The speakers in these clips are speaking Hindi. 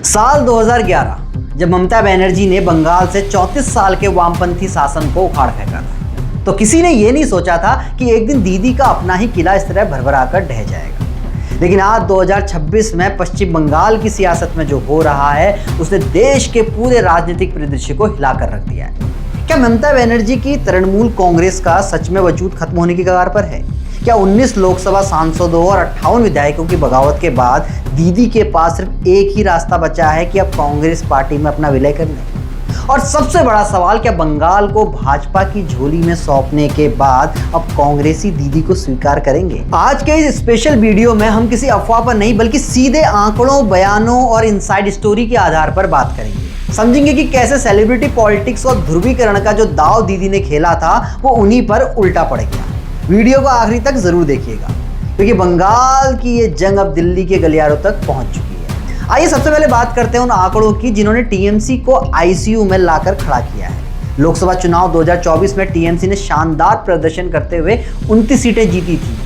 साल 2011 जब ममता बनर्जी ने बंगाल से 34 साल के वामपंथी शासन को उखाड़ फेंका था, तो किसी ने यह नहीं सोचा था कि एक दिन दीदी का अपना ही किला इस तरह भरभरा कर ढह जाएगा। लेकिन आज 2026 में पश्चिम बंगाल की सियासत में जो हो रहा है उसने देश के पूरे राजनीतिक परिदृश्य को हिलाकर रख दिया है। क्या ममता बनर्जी की तृणमूल कांग्रेस का सच में वजूद खत्म होने की कगार पर है? क्या 19 लोकसभा सांसदों और 58 विधायकों की बगावत के बाद दीदी के पास सिर्फ एक ही रास्ता बचा है कि अब कांग्रेस पार्टी में अपना विलय कर लें? और सबसे बड़ा सवाल, क्या बंगाल को भाजपा की झोली में सौंपने के बाद अब कांग्रेसी दीदी को स्वीकार करेंगे? आज के इस स्पेशल वीडियो में हम किसी अफवाह पर नहीं बल्कि सीधे आंकड़ों, बयानों और इनसाइड स्टोरी के आधार पर बात करेंगे। समझेंगे कि कैसे सेलिब्रिटी पॉलिटिक्स और ध्रुवीकरण का जो दांव दीदी ने खेला था वो उन्हीं पर उल्टा पड़ गया। वीडियो को आखिरी तक जरूर देखिएगा क्योंकि बंगाल की ये जंग अब दिल्ली के गलियारों तक पहुंच चुकी है। आइए सबसे पहले बात करते हैं उन आंकड़ों की जिन्होंने टीएमसी को आईसीयू में लाकर खड़ा किया है। लोकसभा चुनाव 2024 में टीएमसी ने शानदार प्रदर्शन करते हुए 29 सीटें जीती थी।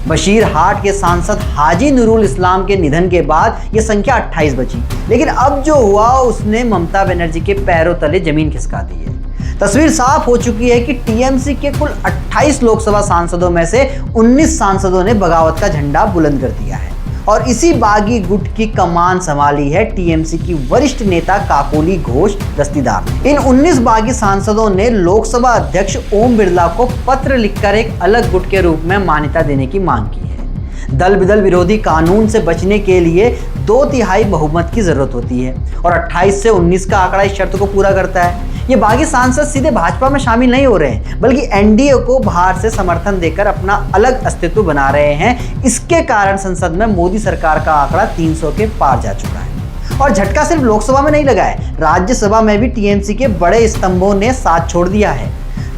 बशीरहाट के सांसद हाजी नूरुल इस्लाम के निधन के बाद यह संख्या 28 बची। लेकिन अब जो हुआ उसने ममता बनर्जी के पैरों तले जमीन खिसका दी है। तस्वीर साफ हो चुकी है कि टीएमसी के कुल 28 लोकसभा सांसदों में से 19 सांसदों ने बगावत का झंडा बुलंद कर दिया है और इसी बागी गुट की कमान संभाली है टीएमसी की वरिष्ठ नेता काकोली घोष दस्तीदार ने। इन 19 बागी सांसदों ने लोकसभा अध्यक्ष ओम बिरला को पत्र लिखकर एक अलग गुट के रूप में मान्यता देने की मांग की है। दल बदल विरोधी कानून से बचने के लिए 2/3 बहुमत की जरूरत होती है और 28 से 19 का आंकड़ा इस शर्त को पूरा करता है। ये बागी सांसद सीधे भाजपा में शामिल नहीं हो रहे हैं बल्कि एनडीए को बाहर से समर्थन देकर अपना अलग अस्तित्व बना रहे हैं। इसके कारण संसद में मोदी सरकार का आंकड़ा 300 के पार जा चुका है। और झटका सिर्फ लोकसभा में नहीं लगा है, राज्यसभा में भी टीएमसी के बड़े स्तंभों ने साथ छोड़ दिया है।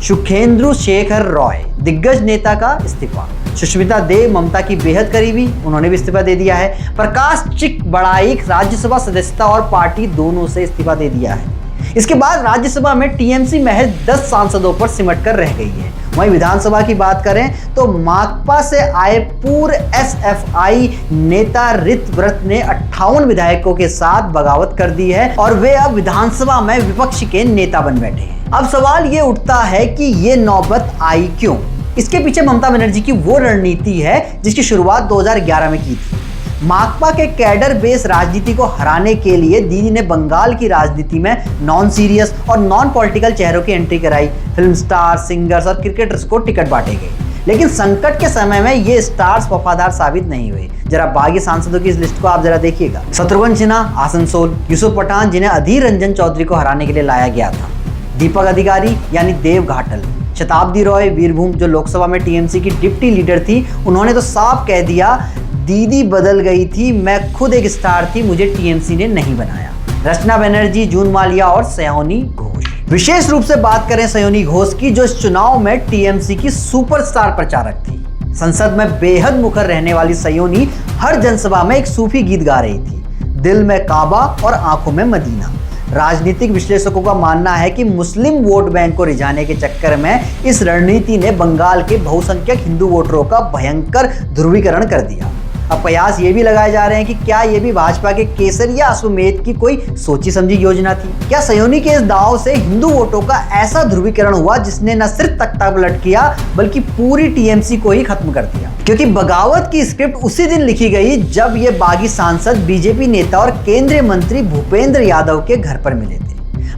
सुखेंदु शेखर रॉय दिग्गज नेता का इस्तीफा, सुष्मिता देव ममता की बेहद करीबी, उन्होंने भी इस्तीफा दे दिया है। प्रकाश चिकबड़ाई राज्यसभा सदस्यता और पार्टी दोनों से इस्तीफा दे दिया है। इसके बाद राज्यसभा में टीएमसी महज 10 सांसदों पर सिमट कर रह गई है। वहीं विधानसभा की बात करें तो माकपा से आए पूर्व एसएफआई नेता ऋतव्रत ने 58 विधायकों के साथ बगावत कर दी है और वे अब विधानसभा में विपक्ष के नेता बन बैठे हैं। अब सवाल ये उठता है कि ये नौबत आई क्यों? इसके पीछे ममता बनर्जी की वो रणनीति है जिसकी शुरुआत 2011 में की थी। माकपा के कैडर बेस राजनीति को हराने के लिए दीदी ने बंगाल की राजनीति में नॉन सीरियस और नॉन पॉलिटिकल चेहरों की एंट्री कराई। फिल्म स्टार, सिंगर्स और क्रिकेटर्स को टिकट बांटे गए। लेकिन संकट के समय में ये स्टार्स वफादार साबित नहीं हुए। जरा बागी सांसदों की इस लिस्ट को आप जरा देखिएगा। शत्रुघ्न सिन्हा आसनसोल, यूसुफ पठान जिन्हें अधीर रंजन चौधरी को हराने के लिए लाया गया था, दीपक अधिकारी यानी देव घाटल, शताब्दी रॉय वीरभूम जो लोकसभा में टीएमसी की डिप्टी लीडर थी, उन्होंने तो साफ कह दिया दीदी बदल गई थी, मैं खुद एक स्टार थी, मुझे टीएमसी ने नहीं बनाया। रचना बनर्जी, जून मालिया और सयोनी घोष। विशेष रूप से बात करें सयोनी घोष की जो इस चुनाव में टीएमसी की सुपरस्टार प्रचारक थी। संसद में बेहद मुखर रहने वाली सयोनी हर जनसभा में एक सूफी गीत गा रही थी, दिल में काबा और आंखों में मदीना। राजनीतिक विश्लेषकों का मानना है कि मुस्लिम वोट बैंक को रिझाने के चक्कर में इस रणनीति ने बंगाल के बहुसंख्यक हिंदू वोटरों का भयंकर ध्रुवीकरण कर दिया। अब कयास ये भी लगाए जा रहे हैं कि क्या ये भी भाजपा के केसर या अश्वमेध की कोई सोची समझी योजना थी? क्या सयोनी के इस दांव से हिंदू वोटों का ऐसा ध्रुवीकरण हुआ जिसने न सिर्फ तख्ता पलट किया बल्कि पूरी टीएमसी को ही खत्म कर दिया? क्योंकि बगावत की स्क्रिप्ट उसी दिन लिखी गई जब ये बागी सांसद बीजेपी नेता और केंद्रीय मंत्री भूपेंद्र यादव के घर पर मिले थे।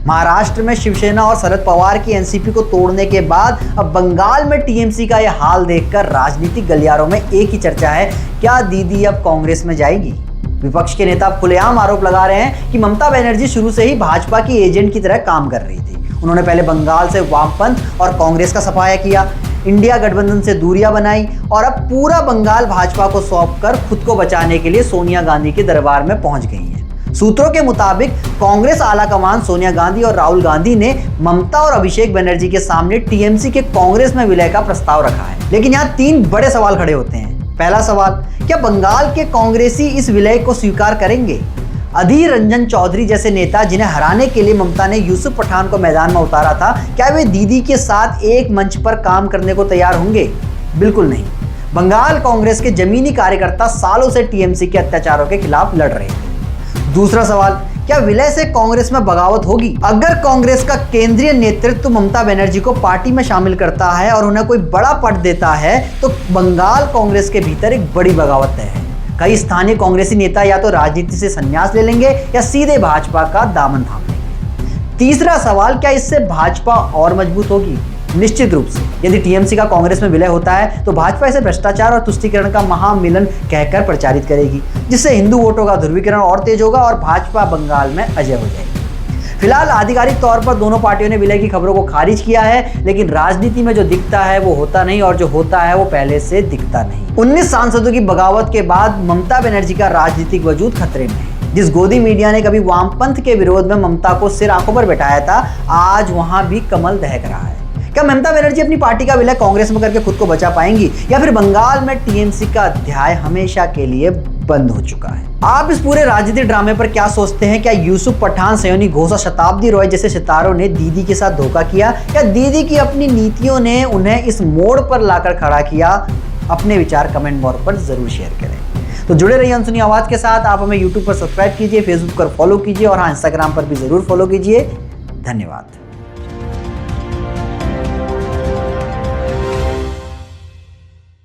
महाराष्ट्र में शिवसेना और शरद पवार की एनसीपी को तोड़ने के बाद अब बंगाल में टीएमसी का यह हाल देखकर राजनीतिक गलियारों में एक ही चर्चा है, क्या दीदी अब कांग्रेस में जाएगी? विपक्ष के नेता खुलेआम आरोप लगा रहे हैं कि ममता बनर्जी शुरू से ही भाजपा की एजेंट की तरह काम कर रही थी। उन्होंने पहले बंगाल से वामपंथ और कांग्रेस का सफाया किया, इंडिया गठबंधन से दूरियां बनाई और अब पूरा बंगाल भाजपा को सौंपकर खुद को बचाने के लिए सोनिया गांधी के दरबार में पहुंच गई है। सूत्रों के मुताबिक कांग्रेस आलाकमान सोनिया गांधी और राहुल गांधी ने ममता और अभिषेक बनर्जी के सामने टीएमसी के कांग्रेस में विलय का प्रस्ताव रखा है। लेकिन यहाँ 3 बड़े सवाल खड़े होते हैं। पहला सवाल, क्या बंगाल के कांग्रेसी इस विलय को स्वीकार करेंगे? अधीर रंजन चौधरी जैसे नेता जिन्हें हराने के लिए ममता ने यूसुफ पठान को मैदान में उतारा था, क्या वे दीदी के साथ एक मंच पर काम करने को तैयार होंगे? बिल्कुल नहीं। बंगाल कांग्रेस के जमीनी कार्यकर्ता सालों से टीएमसी के अत्याचारों के खिलाफ लड़ रहे थे। दूसरा सवाल, क्या विलय से कांग्रेस में बगावत होगी? अगर कांग्रेस का केंद्रीय नेतृत्व ममता बनर्जी को पार्टी में शामिल करता है और उन्हें कोई बड़ा पद देता है तो बंगाल कांग्रेस के भीतर एक बड़ी बगावत तय है। कई स्थानीय कांग्रेसी नेता या तो राजनीति से संन्यास ले लेंगे या सीधे भाजपा का दामन थाम लेंगे। तीसरा सवाल, क्या इससे भाजपा और मजबूत होगी? निश्चित रूप से। यदि टीएमसी का कांग्रेस में विलय होता है तो भाजपा इसे भ्रष्टाचार और तुष्टीकरण का महामिलन कहकर प्रचारित करेगी, जिससे हिंदू वोटों का ध्रुवीकरण और तेज होगा और भाजपा बंगाल में अजय हो जाएगी। फिलहाल आधिकारिक तौर पर दोनों पार्टियों ने विलय की खबरों को खारिज किया है, लेकिन राजनीति में जो दिखता है वो होता नहीं और जो होता है वो पहले से दिखता नहीं। 19 सांसदों की बगावत के बाद ममता बनर्जी का राजनीतिक वजूद खतरे में है। जिस गोदी मीडिया ने कभी वामपंथ के विरोध में ममता को सिर आंखों पर बैठाया था, आज वहां भी कमल दहक रहा है। क्या ममता बनर्जी अपनी पार्टी का विलय कांग्रेस में करके खुद को बचा पाएंगी या फिर बंगाल में टीएमसी का अध्याय हमेशा के लिए बंद हो चुका है? आप इस पूरे राजनीतिक ड्रामे पर क्या सोचते हैं? क्या यूसुफ पठान, सयोनी घोष और शताब्दी रॉय जैसे सितारों ने दीदी के साथ धोखा किया या दीदी की अपनी नीतियों ने उन्हें इस मोड़ पर लाकर खड़ा किया? अपने विचार कमेंट बॉक्स पर जरूर शेयर करें। तो जुड़े रहिए अनसुनी आवाज के साथ। आप हमें यूट्यूब पर सब्सक्राइब कीजिए, फेसबुक पर फॉलो कीजिए और हाँ, इंस्टाग्राम पर भी जरूर फॉलो कीजिए। धन्यवाद।